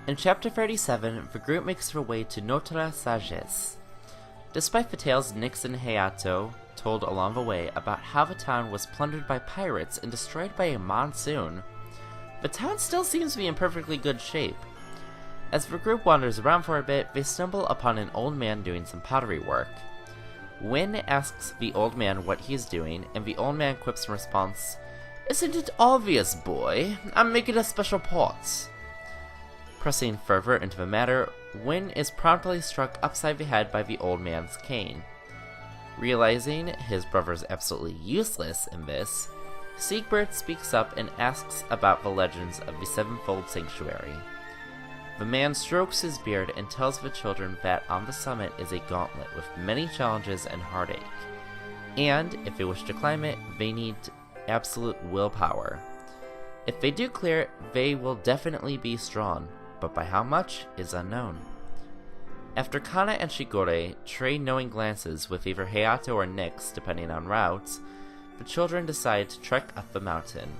In Chapter 37, the group makes their way to Notre Sagesse. Despite the tales Nyx and Hayato told along the way about how the town was plundered by pirates and destroyed by a monsoon, the town still seems to be in perfectly good shape. As the group wanders around for a bit, they stumble upon an old man doing some pottery work. Wynn asks the old man what he's doing, and the old man quips in response, "Isn't it obvious, boy? I'm making a special pot." Pressing further into the matter, Wynn is promptly struck upside the head by the old man's cane. Realizing his brother's absolutely useless in this, Siegbert speaks up and asks about the legends of the Sevenfold Sanctuary. The man strokes his beard and tells the children that on the summit is a gauntlet with many challenges and heartache, and if they wish to climb it, they need absolute willpower. If they do clear it, they will definitely be strong, but by how much is unknown. After Kana and Shigure trade knowing glances with either Hayato or Nyx, depending on routes, the children decide to trek up the mountain.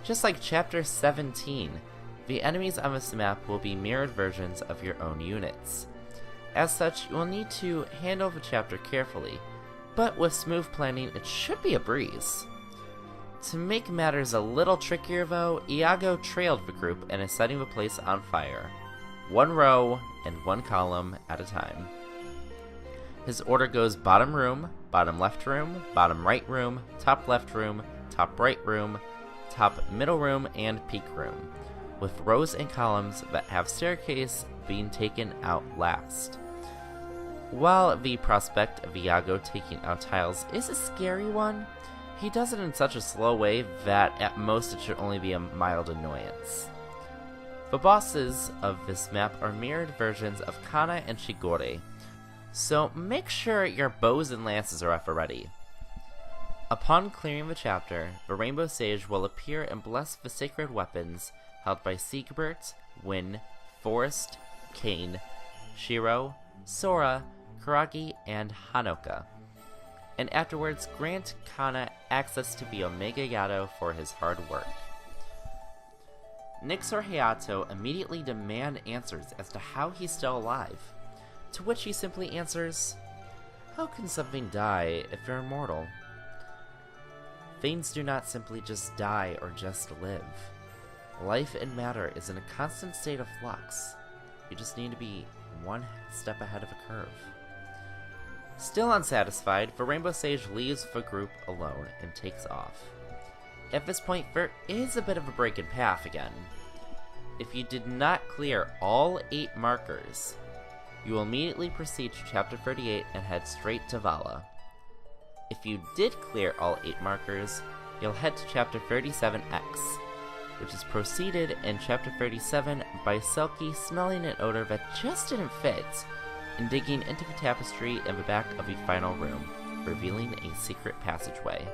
Just like Chapter 17, the enemies on this map will be mirrored versions of your own units. As such, you will need to handle the chapter carefully, but with smooth planning, it should be a breeze. To make matters a little trickier though, Iago trailed the group and is setting the place on fire. One row and one column at a time. His order goes bottom room, bottom left room, bottom right room, top left room, top right room, top middle room, and peak room, with rows and columns that have staircase being taken out last. While the prospect of Iago taking out tiles is a scary one, he does it in such a slow way that at most it should only be a mild annoyance. The bosses of this map are mirrored versions of Kana and Shigure, so make sure your bows and lances are at the ready. Upon clearing the chapter, the Rainbow Sage will appear and bless the sacred weapons held by Siegbert, Wynn, Forrest, Kane, Shiro, Sora, Kuragi, and Hanoka, and afterwards grant Kana access to the Omega Yado for his hard work. Nyx or Hayato immediately demand answers as to how he's still alive, to which he simply answers, "How can something die if they're immortal? Things do not simply just die or just live. Life and matter is in a constant state of flux. You just need to be one step ahead of the curve." Still unsatisfied, the Rainbow Sage leaves the group alone and takes off. At this point, there is a bit of a break in path again. If you did not clear all 8 markers, you will immediately proceed to Chapter 38 and head straight to Vala. If you did clear all 8 markers, you'll head to Chapter 37X, which is preceded in Chapter 37 by Selkie smelling an odor that just didn't fit, and digging into the tapestry in the back of the final room, revealing a secret passageway.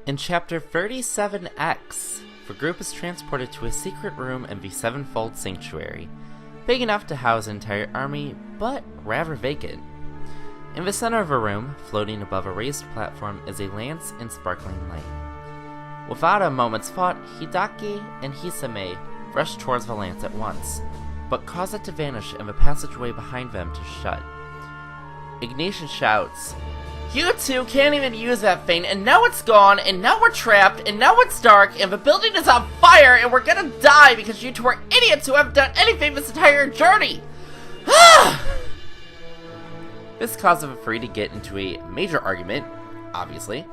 In Chapter 37X, the group is transported to a secret room in the Sevenfold Sanctuary, big enough to house an entire army, but rather vacant. In the center of the room, floating above a raised platform, is a lance and sparkling light. Without a moment's thought, Hidaki and Hisame rush towards the lance at once, but cause it to vanish and the passageway behind them to shut. Ignatius shouts, "You two can't even use that thing, and now it's gone, and now we're trapped, and now it's dark, and the building is on fire, and we're gonna die because you two are idiots who haven't done anything this entire journey!" This causes the three to get into a major argument, obviously,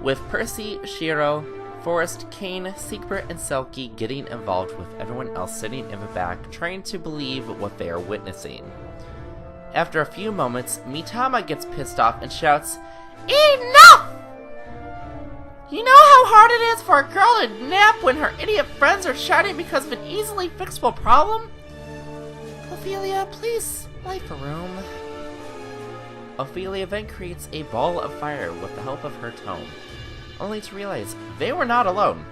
with Percy, Shiro, Forrest, Kane, Siegbert, and Selkie getting involved with everyone else sitting in the back trying to believe what they are witnessing. After a few moments, Mitama gets pissed off and shouts, "Enough! You know how hard it is for a girl to nap when her idiot friends are shouting because of an easily fixable problem? Ophelia, please light the room." Ophelia then creates a ball of fire with the help of her tome, only to realize they were not alone.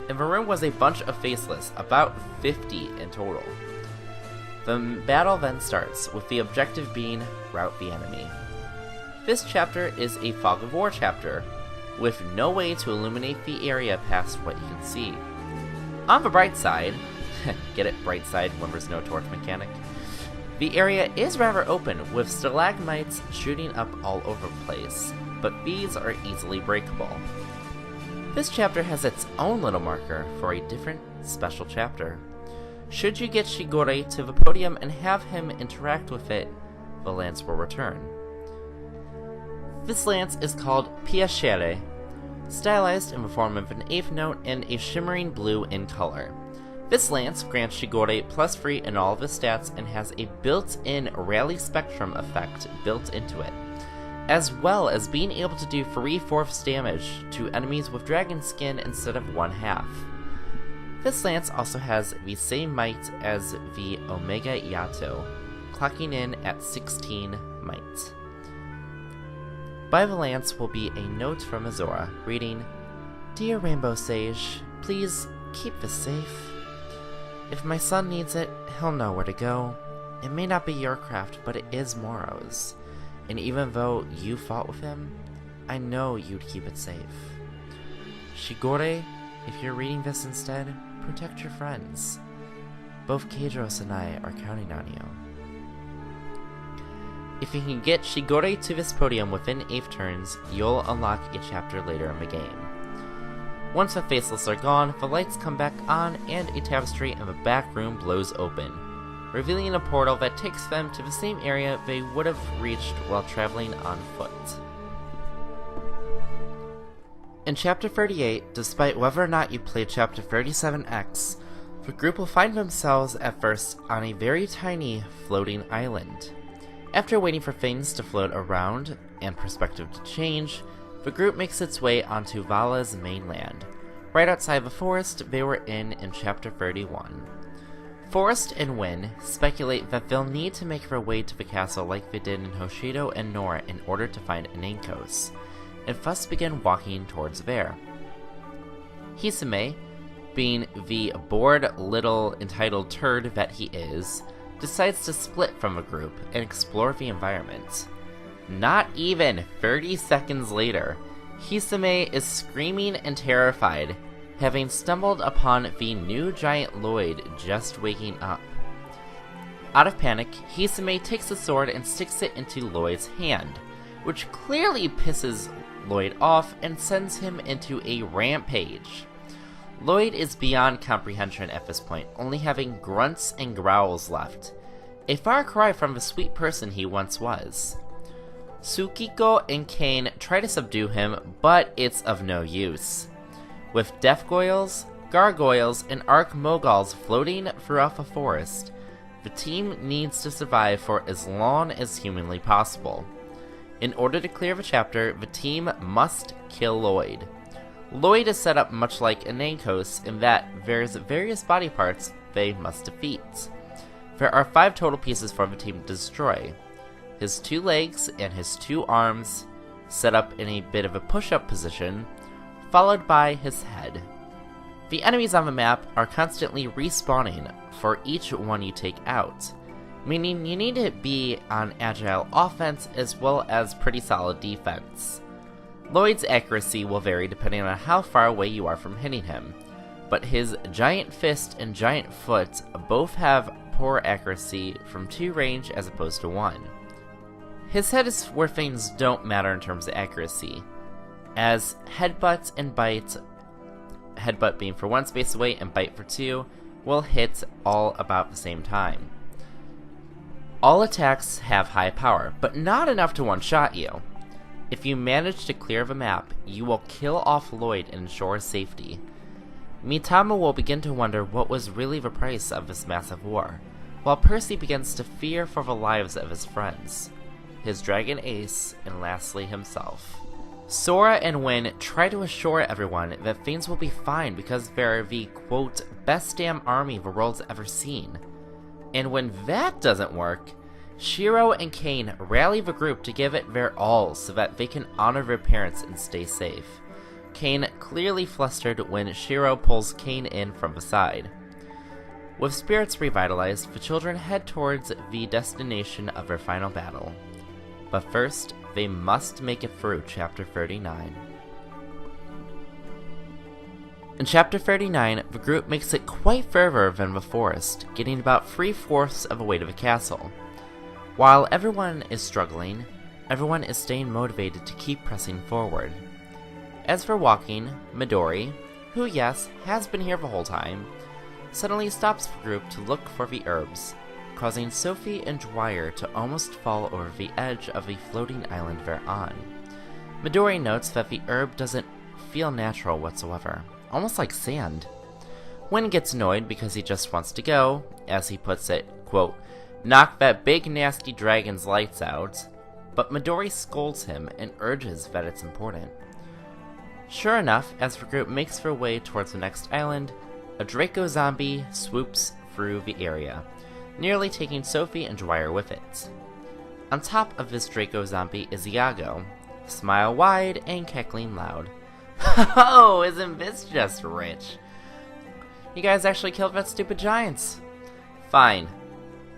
In the room was a bunch of faceless, about 50 in total. The battle then starts, with the objective being rout the enemy. This chapter is a fog of war chapter, with no way to illuminate the area past what you can see. On the bright side, get it, bright side when there's no torch mechanic, the area is rather open, with stalagmites shooting up all over the place, but these are easily breakable. This chapter has its own little marker for a different special chapter. Should you get Shigure to the podium and have him interact with it, the lance will return. This lance is called Piacere, stylized in the form of an eighth note and a shimmering blue in color. This lance grants Shigure +3 in all of his stats and has a built-in rally spectrum effect built into it, as well as being able to do 3/4 damage to enemies with dragon skin instead of 1/2. This lance also has the same might as the Omega Yato, clocking in at 16 might. By the lance will be a note from Azora, reading, "Dear Rainbow Sage, please keep this safe. If my son needs it, he'll know where to go. It may not be your craft, but it is Moro's. And even though you fought with him, I know you'd keep it safe. Shigure, if you're reading this instead, protect your friends. Both Kadros and I are counting on you." If you can get Shigure to this podium within 8 turns, you'll unlock a chapter later in the game. Once the faceless are gone, the lights come back on and a tapestry in the back room blows open, revealing a portal that takes them to the same area they would have reached while traveling on foot. In Chapter 38, despite whether or not you played Chapter 37X, the group will find themselves at first on a very tiny floating island. After waiting for things to float around and perspective to change, the group makes its way onto Vala's mainland, right outside the forest they were in Chapter 31. Forest and Win speculate that they'll need to make their way to the castle like they did in Hoshido and Nora in order to find Anankos, and thus begin walking towards there. Hisame, being the bored little entitled turd that he is, decides to split from the group and explore the environment. Not even 30 seconds later, Hisame is screaming and terrified, having stumbled upon the new giant Lloyd just waking up. Out of panic, Hisame takes a sword and sticks it into Lloyd's hand, which clearly pisses Lloyd off and sends him into a rampage. Lloyd is beyond comprehension at this point, only having grunts and growls left, a far cry from the sweet person he once was. Tsukiko and Kane try to subdue him, but it's of no use. With death goyles, gargoyles, and archmogols floating throughout the forest, the team needs to survive for as long as humanly possible. In order to clear the chapter, the team must kill Lloyd. Lloyd is set up much like Anankos in that there's various body parts they must defeat. There are 5 total pieces for the team to destroy. His 2 legs and his 2 arms, set up in a bit of a push-up position, followed by his head. The enemies on the map are constantly respawning for each one you take out, meaning you need to be on agile offense as well as pretty solid defense. Lloyd's accuracy will vary depending on how far away you are from hitting him, but his giant fist and giant foot both have poor accuracy from 2 range as opposed to 1. His head is where things don't matter in terms of accuracy, as headbutt and bite, headbutt being for 1 space away and bite for 2, will hit all about the same time. All attacks have high power, but not enough to one-shot you. If you manage to clear the map, you will kill off Lloyd and ensure safety. Mitama will begin to wonder what was really the price of this massive war, while Percy begins to fear for the lives of his friends, his dragon ace, and lastly himself. Sora and Win try to assure everyone that things will be fine because they're the, quote, best damn army the world's ever seen. And when that doesn't work, Shiro and Kane rally the group to give it their all so that they can honor their parents and stay safe. Kane clearly flustered when Shiro pulls Kane in from the side. With spirits revitalized, the children head towards the destination of their final battle. But first, they must make it through Chapter 39. In Chapter 39, the group makes it quite further than the forest, getting about 3/4 of the way to the castle. While everyone is struggling, everyone is staying motivated to keep pressing forward. As for walking, Midori, who yes, has been here the whole time, suddenly stops the group to look for the herbs, causing Sophie and Dwyer to almost fall over the edge of the floating island they're on. Midori notes that the herb doesn't feel natural whatsoever, almost like sand. Wynn gets annoyed because he just wants to go, as he puts it, quote, "knock that big nasty dragon's lights out," but Midori scolds him and urges that it's important. Sure enough, as the group makes their way towards the next island, a Draco zombie swoops through the area, nearly taking Sophie and Dwyer with it. On top of this Draco zombie is Iago, smile wide and cackling loud. Oh, isn't this just rich? You guys actually killed that stupid giants. Fine.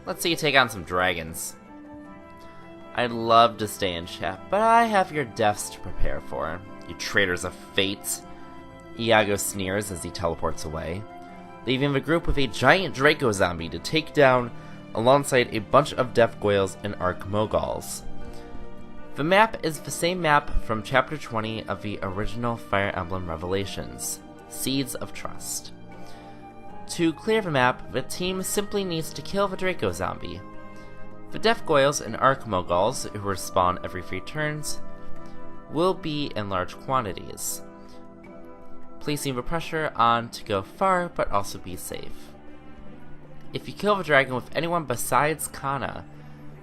Let's see you take on some dragons. I'd love to stay in chat, but I have your deaths to prepare for, you traitors of fate. Iago sneers as he teleports away, leaving the group with a giant Draco zombie to take down alongside a bunch of Death Goyles and Archmogols. The map is the same map from Chapter 20 of the original Fire Emblem Revelations, Seeds of Trust. To clear the map, the team simply needs to kill the Draco zombie. The Death Goyles and Archmogols, who respawn every 3 turns, will be in large quantities, placing the pressure on to go far but also be safe. If you kill the dragon with anyone besides Kana,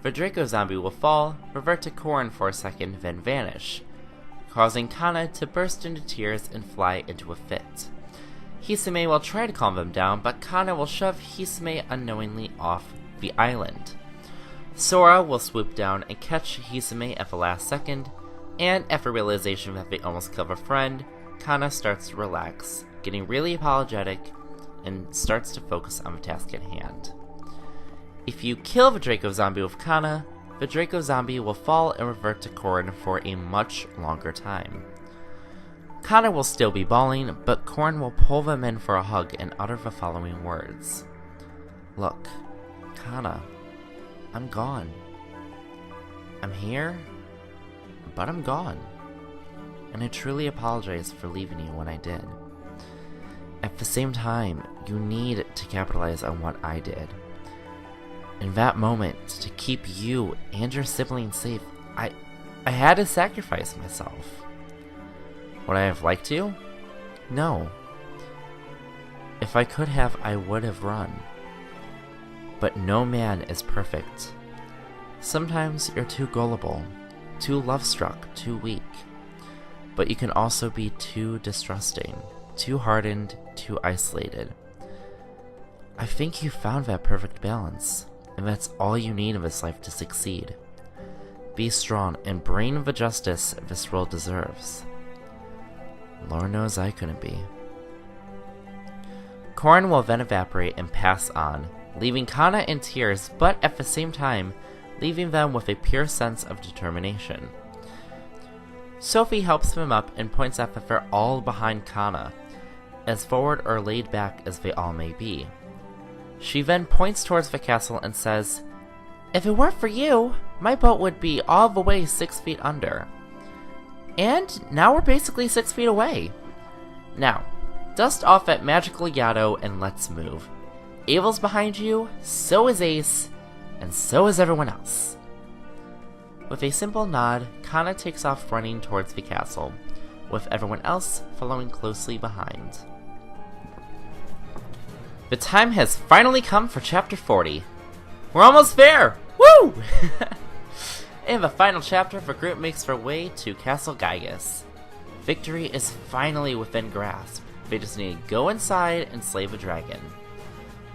the Draco zombie will fall, revert to Corrin for a second, then vanish, causing Kana to burst into tears and fly into a fit. Hisame will try to calm them down, but Kana will shove Hisame unknowingly off the island. Sora will swoop down and catch Hisame at the last second, and after realization that they almost killed a friend, Kana starts to relax, getting really apologetic, and starts to focus on the task at hand. If you kill the Draco zombie with Kana, the Draco zombie will fall and revert to Corrin for a much longer time. Kana will still be bawling, but Corrin will pull them in for a hug and utter the following words. Look, Kana, I'm gone. I'm here, but I'm gone. And I truly apologize for leaving you when I did. At the same time, you need to capitalize on what I did. In that moment, to keep you and your siblings safe, I had to sacrifice myself. Would I have liked to? No. If I could have, I would have run. But no man is perfect. Sometimes you're too gullible, too love-struck, too weak. But you can also be too distrusting, too hardened, too isolated. I think you found that perfect balance, and that's all you need in this life to succeed. Be strong and bring the justice this world deserves. Lord knows I couldn't be. Corrin will then evaporate and pass on, leaving Kana in tears, but at the same time, leaving them with a pure sense of determination. Sophie helps them up and points out that they're all behind Kana, as forward or laid back as they all may be. She then points towards the castle and says, "If it weren't for you, my boat would be all the way 6 feet under. And now we're basically 6 feet away. Now, dust off that magical Yado and let's move. Abel's behind you, so is Ace, and so is everyone else." With a simple nod, Kana takes off running towards the castle, with everyone else following closely behind. The time has finally come for Chapter 40. We're almost there! Woo! In the final chapter, the group makes their way to Castle Gygus. Victory is finally within grasp. They just need to go inside and slay the dragon.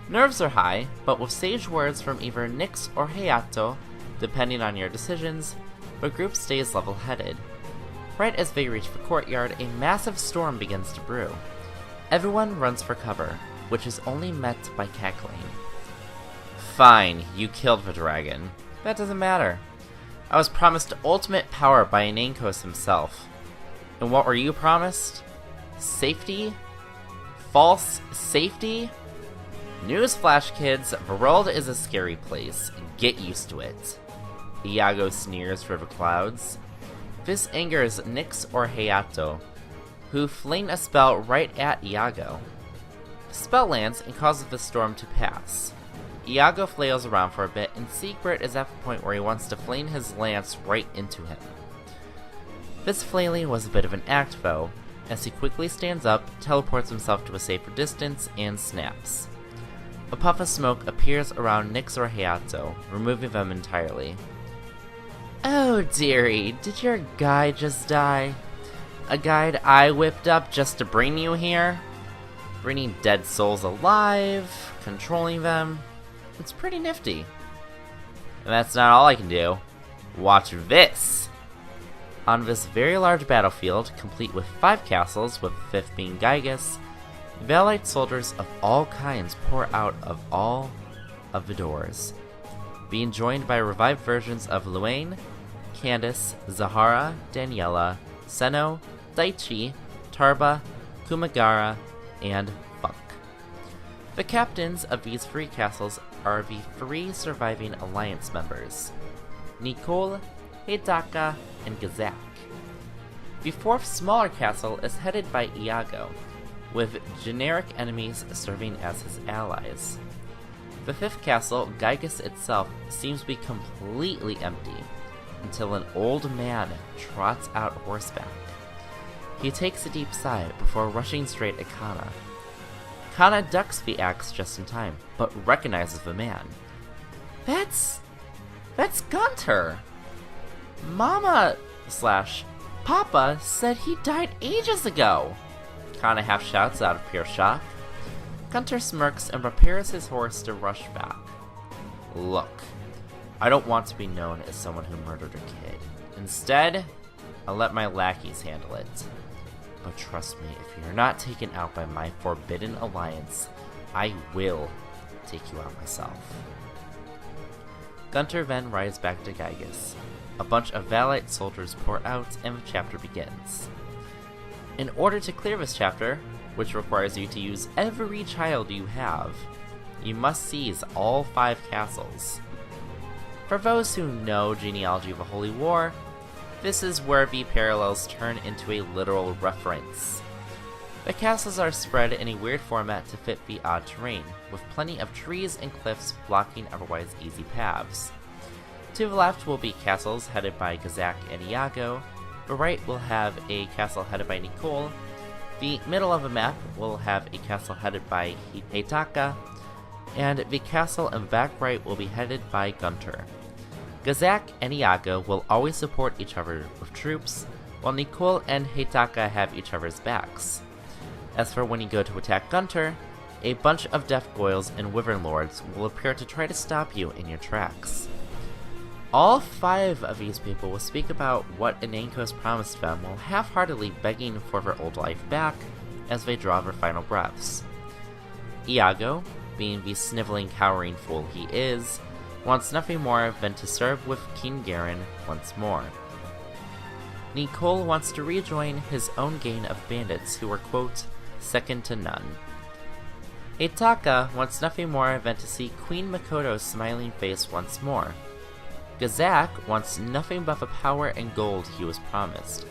Nerves are high, but with sage words from either Nyx or Hayato, depending on your decisions, the group stays level-headed. Right as they reach the courtyard, a massive storm begins to brew. Everyone runs for cover, which is only met by cackling. Fine, you killed the dragon. That doesn't matter. I was promised ultimate power by Anankos himself. And what were you promised? Safety? False safety? Newsflash, kids, the world is a scary place. Get used to it. Iago sneers through the clouds. This angers Nyx or Hayato, who fling a spell right at Iago. The spell lands and causes the storm to pass. Iago flails around for a bit, and Secret is at the point where he wants to fling his lance right into him. This flailing was a bit of an act, though, as he quickly stands up, teleports himself to a safer distance, and snaps. A puff of smoke appears around Nyx or Hayato, removing them entirely. Oh dearie, did your guide just die? A guide I whipped up just to bring you here? Bringing dead souls alive, controlling them. It's pretty nifty. And that's not all I can do. Watch this! On this very large battlefield, complete with 5 castles, with the 5th being Gygas, Valite soldiers of all kinds pour out of all of the doors, being joined by revived versions of Luane, Candace, Zahara, Daniela, Seno, Daichi, Tarba, Kumagara, and Funk. The captains of these 3 castles are the 3 surviving alliance members, Nicole, Hitaka, and Gazak. The 4th smaller castle is headed by Iago, with generic enemies serving as his allies. The 5th castle, Gygas itself, seems to be completely empty, until an old man trots out horseback. He takes a deep sigh before rushing straight at Kana. Kana ducks the axe just in time, but recognizes the man. That's Gunter! Mama / Papa said he died ages ago! Kana half shouts out of pure shock. Gunter smirks and prepares his horse to rush back. Look, I don't want to be known as someone who murdered a kid. Instead, I'll let my lackeys handle it. But trust me, if you're not taken out by my forbidden alliance, I will take you out myself. Gunter then rides back to Gygas. A bunch of Valite soldiers pour out, and the chapter begins. In order to clear this chapter, which requires you to use every child you have, you must seize all 5 castles. For those who know Genealogy of the Holy War, this is where the parallels turn into a literal reference. The castles are spread in a weird format to fit the odd terrain, with plenty of trees and cliffs blocking otherwise easy paths. To the left will be castles headed by Gazak and Iago, the right will have a castle headed by Nicole, the middle of the map will have a castle headed by Hitaka, and the castle in the back right will be headed by Gunter. Gazak and Iago will always support each other with troops, while Nicole and Hitaka have each other's backs. As for when you go to attack Gunter, a bunch of Death Goyles and Wyvern Lords will appear to try to stop you in your tracks. All 5 of these people will speak about what Anankos promised them while half-heartedly begging for their old life back as they draw their final breaths. Iago, being the sniveling, cowering fool he is, wants nothing more than to serve with King Garen once more. Nicole wants to rejoin his own gang of bandits who were, quote, second to none. Hitaka wants nothing more than to see Queen Makoto's smiling face once more. Gazak wants nothing but the power and gold he was promised,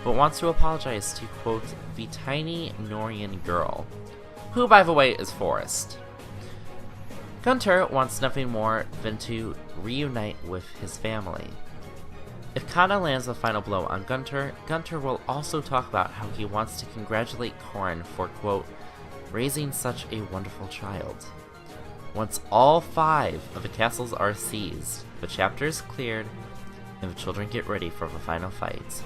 but wants to apologize to, quote, the tiny Norian girl, who, by the way, is Forrest. Gunter wants nothing more than to reunite with his family. If Kana lands the final blow on Gunter, Gunter will also talk about how he wants to congratulate Corrin for, quote, raising such a wonderful child. Once all 5 of the castles are seized, the chapter is cleared, and the children get ready for the final fight.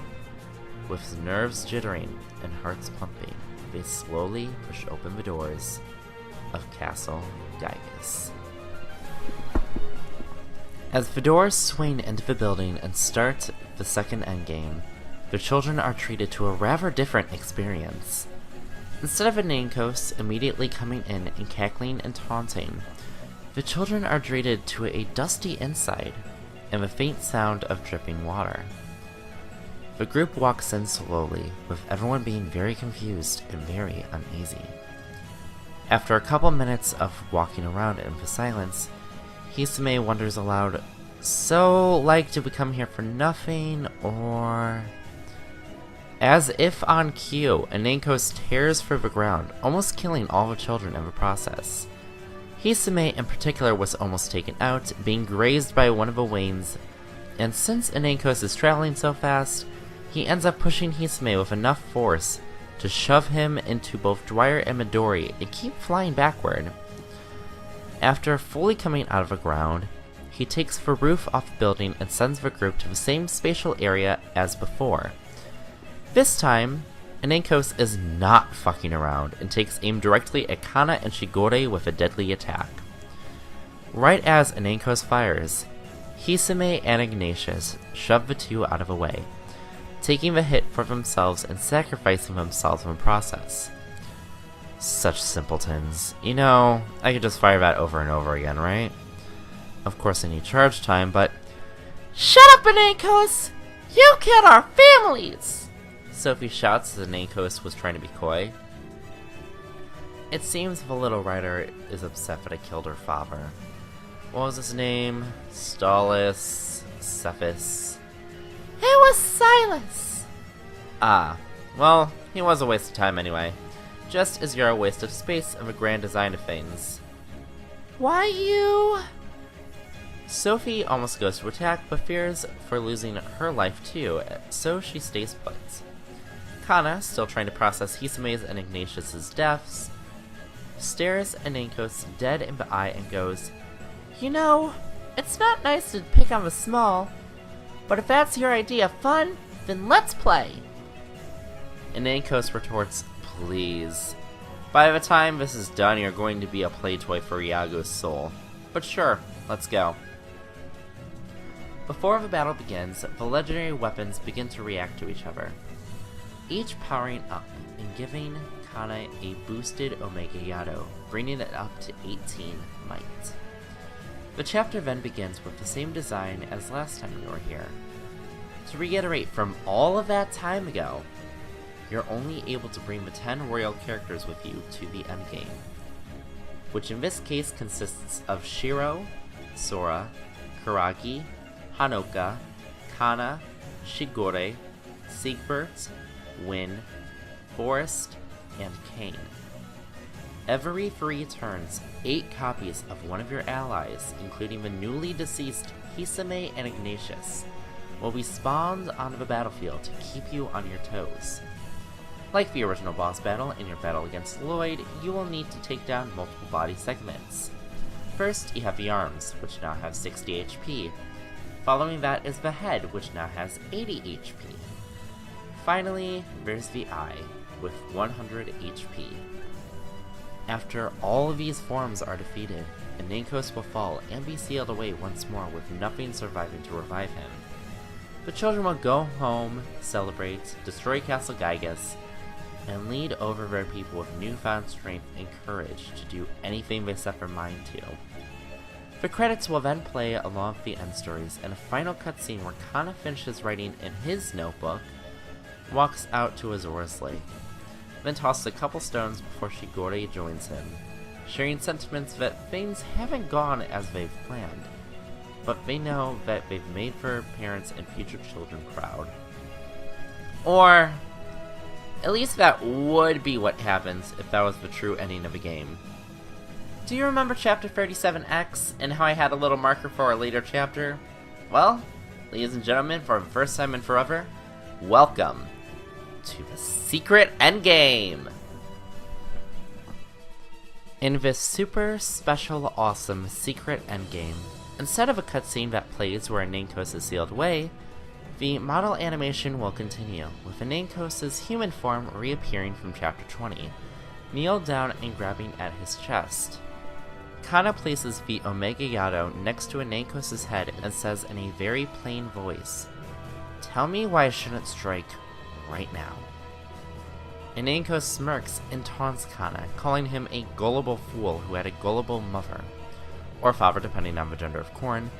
With nerves jittering and hearts pumping, they slowly push open the doors of Castle Gygas. As the doors swing into the building and start the second endgame, the children are treated to a rather different experience. Instead of Anankos immediately coming in and cackling and taunting, the children are treated to a dusty inside and the faint sound of dripping water. The group walks in slowly, with everyone being very confused and very uneasy. After a couple minutes of walking around in the silence, Hisame wonders aloud, "So, did we come here for nothing, or..." As if on cue, Anankos tears through the ground, almost killing all the children in the process. Hisame in particular was almost taken out, being grazed by one of the wains, and since Anankos is traveling so fast, he ends up pushing Hisame with enough force to shove him into both Dwyer and Midori and keep flying backward. After fully coming out of the ground, he takes the roof off the building and sends the group to the same spatial area as before. This time, Anankos is not fucking around and takes aim directly at Kana and Shigure with a deadly attack. Right as Anankos fires, Hisame and Ignatius shove the two out of the way, taking the hit for themselves and sacrificing themselves in the process. Such simpletons. You know, I could just fire that over and over again, right? Of course I need charge time, but... "Shut up, Anankos! You killed our families!" Sophie shouts as Anankos was trying to be coy. It seems the little writer is upset that I killed her father. What was his name? Stalis? Cephas? It was Silas! Ah, well, he was a waste of time anyway. Just as you're a waste of space in the grand design of things. Why you... Sophie almost goes to attack, but fears for losing her life too, so she stays put. Kana, still trying to process Hisame's and Ignatius's deaths, stares Anankos dead in the eye and goes, "You know, it's not nice to pick on the small, but if that's your idea of fun, then let's play." Anankos retorts, "Please. By the time this is done, you're going to be a play toy for Iago's soul. But sure, let's go." Before the battle begins, the legendary weapons begin to react to each other, each powering up and giving Kana a boosted Omega Yado, bringing it up to 18 might. The chapter then begins with the same design as last time you were here. To reiterate, from all of that time ago, you're only able to bring the 10 royal characters with you to the endgame, which in this case consists of Shiro, Sora, Kuragi, Hanoka, Kana, Shigure, Siegbert, Win, Forest, and Kane. Every 3 turns, 8 copies of one of your allies, including the newly deceased Hisame and Ignatius, will be spawned onto the battlefield to keep you on your toes. Like the original boss battle in your battle against Lloyd, you will need to take down multiple body segments. First, you have the arms, which now have 60 HP. Following that is the head, which now has 80 HP. Finally, there's the eye, with 100 HP. After all of these forms are defeated, Anankos will fall and be sealed away once more with nothing surviving to revive him. The children will go home, celebrate, destroy Castle Gygas, and lead over their people with newfound strength and courage to do anything they set their mind to. The credits will then play along with the end stories, and a final cutscene where Kana finishes writing in his notebook, walks out to Azora's Lake, then tosses a couple stones before Shigure joins him, sharing sentiments that things haven't gone as they've planned, but they know that they've made their parents and future children proud. Or, at least that would be what happens if that was the true ending of the game. Do you remember Chapter 37X and how I had a little marker for a later chapter? Well, ladies and gentlemen, for the first time in forever, welcome to the secret endgame! In this super special awesome secret endgame, instead of a cutscene that plays where Anankos is sealed away, the model animation will continue, with Anankos' human form reappearing from Chapter 20, kneeled down and grabbing at his chest. Kana places the Omega Yado next to Anankos' head and says in a very plain voice, "Tell me why I shouldn't strike right now." Inanko smirks and taunts Kana, calling him a gullible fool who had a gullible mother, or father depending on the gender of Korn,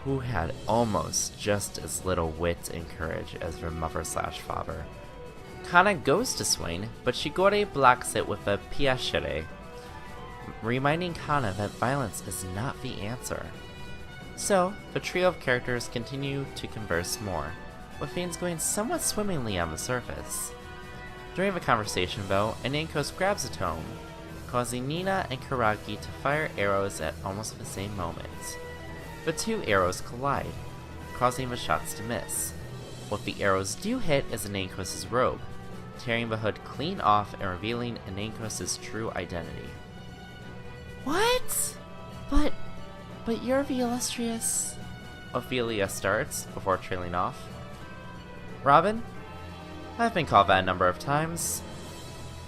who had almost just as little wit and courage as their mother/father. Kana goes to swing, but Shigure blocks it with a piacere, reminding Kana that violence is not the answer. So, the trio of characters continue to converse more, with things going somewhat swimmingly on the surface. During the conversation, though, Inankos grabs a tome, causing Nina and Karagi to fire arrows at almost the same moment. The two arrows collide, causing the shots to miss. What the arrows do hit is Inankos' robe, tearing the hood clean off and revealing Inankos' true identity. What? But you're the illustrious... Ophelia starts, before trailing off. Robin? I've been called that a number of times.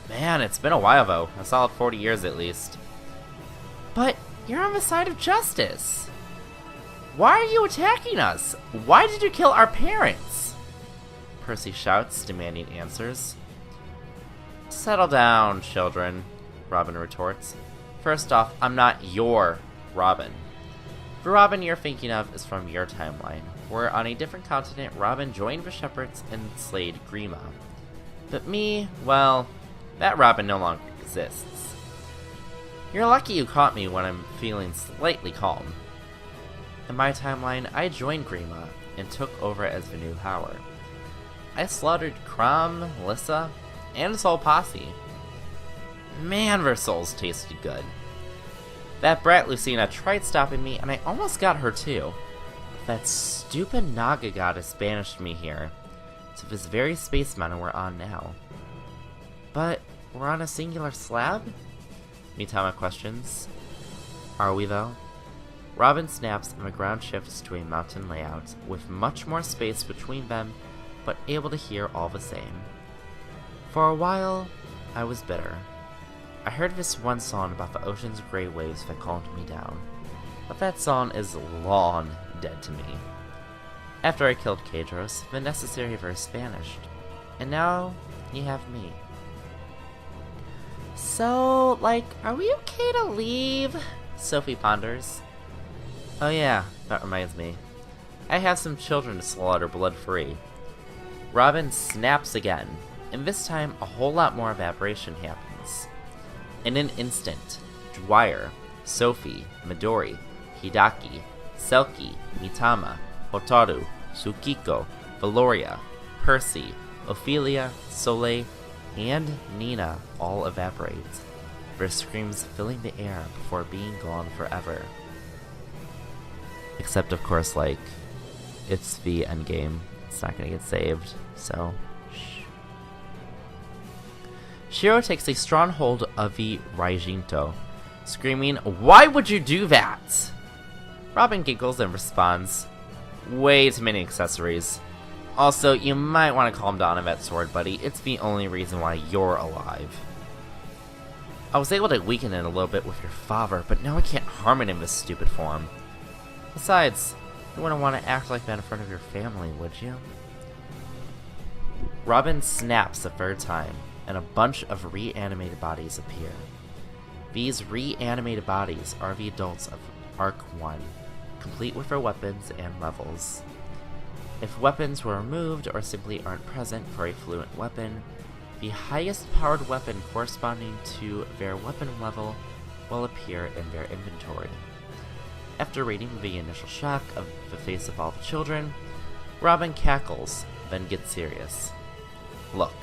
Man, it's been a while though, a solid 40 years at least. But you're on the side of justice. Why are you attacking us? Why did you kill our parents? Percy shouts, demanding answers. Settle down, children, Robin retorts. First off, I'm not your Robin. The Robin you're thinking of is from your timeline, where on a different continent, Robin joined the Shepherds and slayed Grima. But me, well, that Robin no longer exists. You're lucky you caught me when I'm feeling slightly calm. In my timeline, I joined Grima and took over as the new power. I slaughtered Crom, Lissa, and his whole posse. Man, their souls tasted good. That brat Lucina tried stopping me, and I almost got her too. That stupid Naga goddess banished me here, to this very space mountain we're on now. But we're on a singular slab? Mitama questions. Are we though? Robin snaps and the ground shifts to a mountain layout, with much more space between them, but able to hear all the same. For a while, I was bitter. I heard this one song about the ocean's gray waves that calmed me down, but that song is long dead to me. After I killed Kadros, the necessary verse vanished, and now you have me. So, are we okay to leave? Sophie ponders. Oh yeah, that reminds me. I have some children to slaughter blood-free. Robin snaps again, and this time a whole lot more evaporation happens. In an instant, Dwyer, Sophie, Midori, Hidaki, Selkie, Mitama, Hotaru, Tsukiko, Valoria, Percy, Ophelia, Soleil, and Nina all evaporate, their screams filling the air before being gone forever. Except, of course, it's the endgame. It's not gonna get saved, so shh. Shiro takes a strong hold of the Raijinto, screaming, "Why would you do that?" Robin giggles and responds, "Way too many accessories. Also, you might want to calm down on that sword, buddy. It's the only reason why you're alive. I was able to weaken it a little bit with your father, but now I can't harm it in this stupid form. Besides, you wouldn't want to act like that in front of your family, would you?" Robin snaps a third time, and a bunch of reanimated bodies appear. These reanimated bodies are the adults of Arc 1, complete with their weapons and levels. If weapons were removed or simply aren't present for a fluent weapon, the highest powered weapon corresponding to their weapon level will appear in their inventory. After reading the initial shock of the face of all the children, Robin cackles, then gets serious. Look,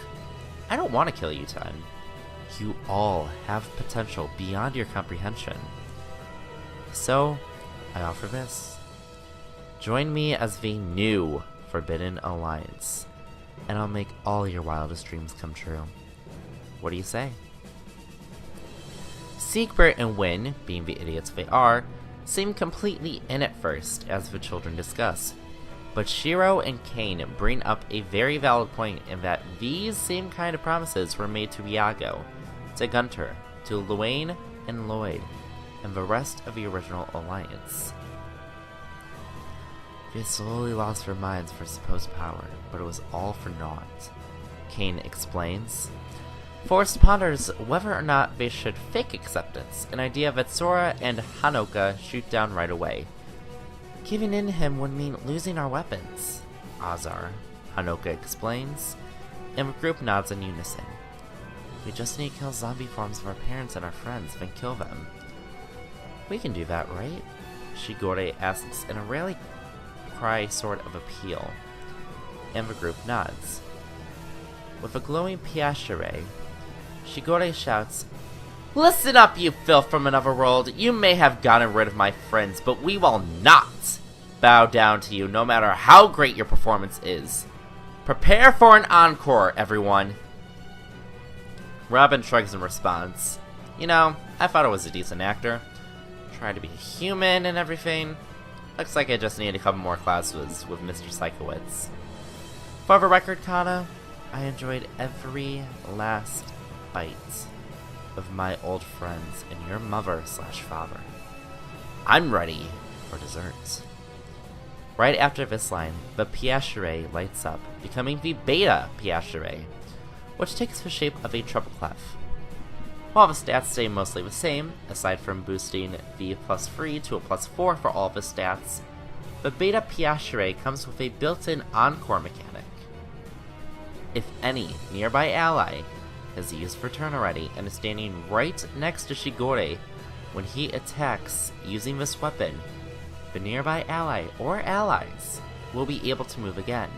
I don't want to kill you 10. You all have potential beyond your comprehension. So, I offer this. Join me as the new Forbidden Alliance, and I'll make all your wildest dreams come true. What do you say? Siegbert and Wynne, being the idiots they are, seem completely in at first as the children discuss, but Shiro and Kane bring up a very valid point in that these same kind of promises were made to Iago, to Gunter, to Luane and Lloyd, and the rest of the original alliance. They slowly lost their minds for supposed power, but it was all for naught. Kane explains. Forrest ponders whether or not they should fake acceptance, an idea that Sora and Hanoka shoot down right away. Giving in to him would mean losing our weapons, Azar, Hanoka explains, and the group nods in unison. We just need to kill zombie forms of our parents and our friends, then kill them. We can do that, right? Shigure asks in a rally cry sort of appeal, and the group nods. With a glowing piacere, Shigure shouts, "Listen up, you filth from another world! You may have gotten rid of my friends, but we will not bow down to you no matter how great your performance is. Prepare for an encore, everyone!" Robin shrugs in response. You know, I thought it was a decent actor. Tried to be human and everything. Looks like I just need a couple more classes with Mr. Psychowitz. For the record, Kana, I enjoyed every last bite of my old friends and your mother/father. I'm ready for dessert. Right after this line, the piacere lights up, becoming the beta piacere, which takes the shape of a treble clef. While the stats stay mostly the same, aside from boosting the +3 to a +4 for all the stats, the beta piacere comes with a built-in encore mechanic. If any nearby ally has used return already and is standing right next to Shigure when he attacks using this weapon, the nearby ally or allies will be able to move again.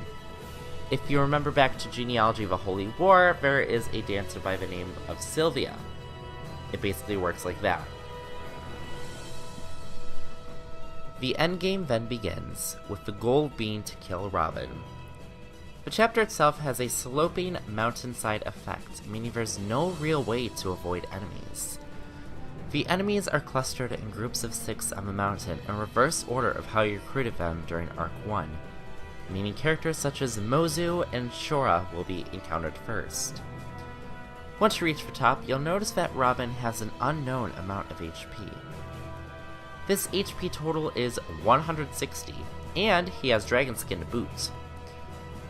If you remember back to Genealogy of the Holy War, there is a dancer by the name of Sylvia. It basically works like that. The endgame then begins, with the goal being to kill Robin. The chapter itself has a sloping mountainside effect, meaning there's no real way to avoid enemies. The enemies are clustered in groups of 6 on the mountain in reverse order of how you recruited them during Arc 1, meaning characters such as Mozu and Shora will be encountered first. Once you reach the top, you'll notice that Robin has an unknown amount of HP. This HP total is 160, and he has Dragon Skin to boot.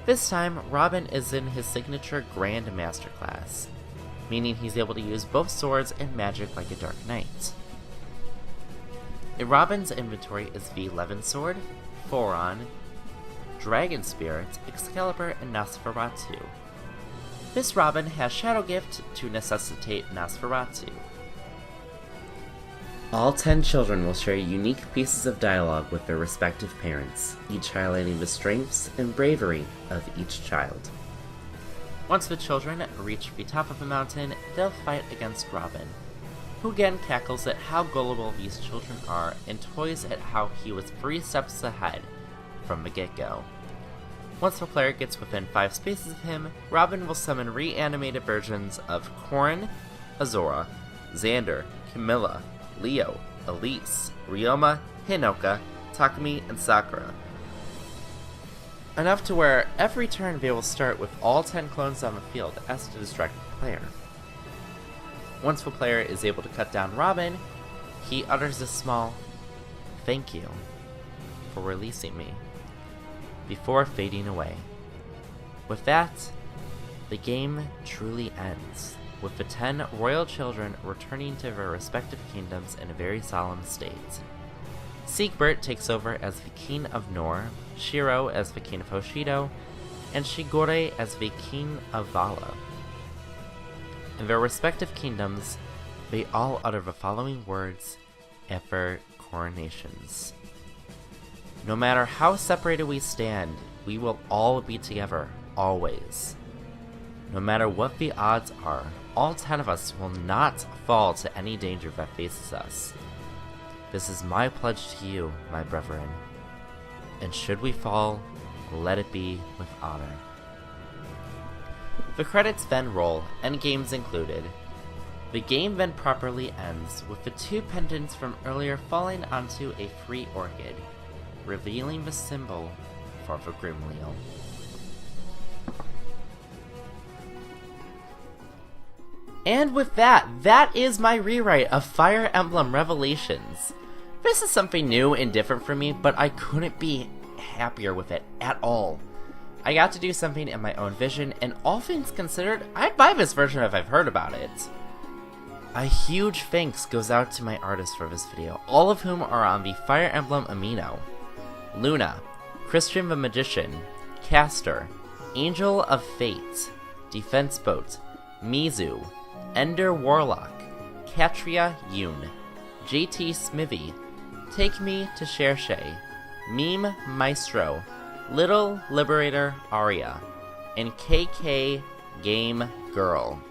This time, Robin is in his signature Grand Master class, meaning he's able to use both swords and magic like a Dark Knight. In Robin's inventory is the Levin Sword, Thoron, Dragon Spirit, Excalibur, and Nosferatu. This Robin has Shadow Gift to necessitate Nosferatu. All 10 children will share unique pieces of dialogue with their respective parents, each highlighting the strengths and bravery of each child. Once the children reach the top of the mountain, they'll fight against Robin, who again cackles at how gullible these children are and toys at how he was 3 steps ahead from the get-go. Once the player gets within 5 spaces of him, Robin will summon reanimated versions of Corrin, Azora, Xander, Camilla, Leo, Elise, Ryoma, Hinoka, Takumi, and Sakura. Enough to where every turn they will start with all 10 clones on the field as to distract the player. Once the player is able to cut down Robin, he utters a small "thank you for releasing me" before fading away. With that, the game truly ends, with the 10 royal children returning to their respective kingdoms in a very solemn state. Siegbert takes over as the King of Nor, Shiro as the King of Hoshido, and Shigure as the King of Vala. In their respective kingdoms, they all utter the following words at their coronations. No matter how separated we stand, we will all be together, always. No matter what the odds are, all 10 of us will not fall to any danger that faces us. This is my pledge to you, my brethren. And should we fall, let it be with honor. The credits then roll, endgames included. The game then properly ends, with the 2 pendants from earlier falling onto a free orchid, revealing the symbol for the Grimwheel. And with that, that is my rewrite of Fire Emblem Revelations. This is something new and different for me, but I couldn't be happier with it at all. I got to do something in my own vision, and all things considered, I'd buy this version if I've heard about it. A huge thanks goes out to my artists for this video, all of whom are on the Fire Emblem Amino. Luna, Christian the Magician, Castor, Angel of Fate, Defense Boat, Mizu, Ender Warlock, Katria Yoon, JT Smithy, Take Me to Shershay, Meme Maestro, Little Liberator Aria, and KK Game Girl.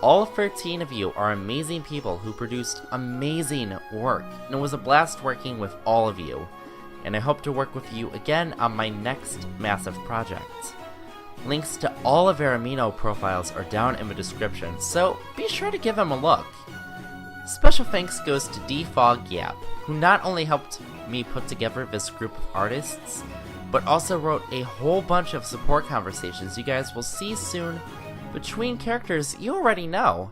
All 13 of you are amazing people who produced amazing work, and it was a blast working with all of you, and I hope to work with you again on my next massive project. Links to all of their Amino profiles are down in the description, so be sure to give them a look. Special thanks goes to DFog Yap, who not only helped me put together this group of artists, but also wrote a whole bunch of support conversations you guys will see soon between characters you already know.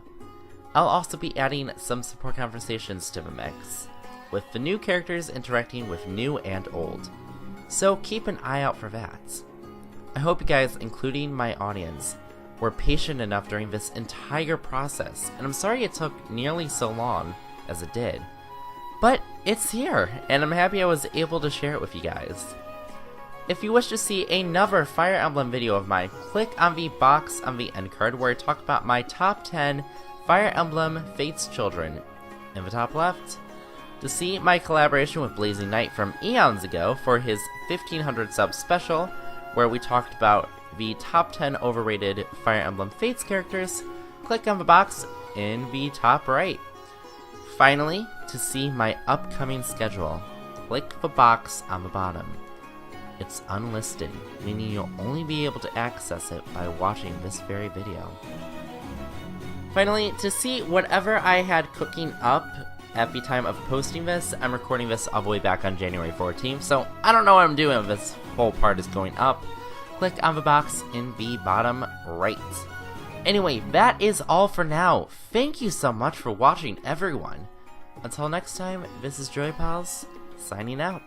I'll also be adding some support conversations to the mix, with the new characters interacting with new and old, so keep an eye out for that. I hope you guys, including my audience, were patient enough during this entire process, and I'm sorry it took nearly so long as it did. But it's here, and I'm happy I was able to share it with you guys. If you wish to see another Fire Emblem video of mine, click on the box on the end card where I talk about my top 10 Fire Emblem Fates children in the top left. To see my collaboration with Blazing Knight from eons ago for his 1500 sub special, where we talked about the top 10 overrated Fire Emblem Fates characters, click on the box in the top right. Finally, to see my upcoming schedule, click the box on the bottom. It's unlisted, meaning you'll only be able to access it by watching this very video. Finally, to see whatever I had cooking up at the time of posting this, I'm recording this all the way back on January 14th, so I don't know what I'm doing if this whole part is going up. Click on the box in the bottom right. Anyway, that is all for now. Thank you so much for watching, everyone. Until next time, this is Joeypals, signing out.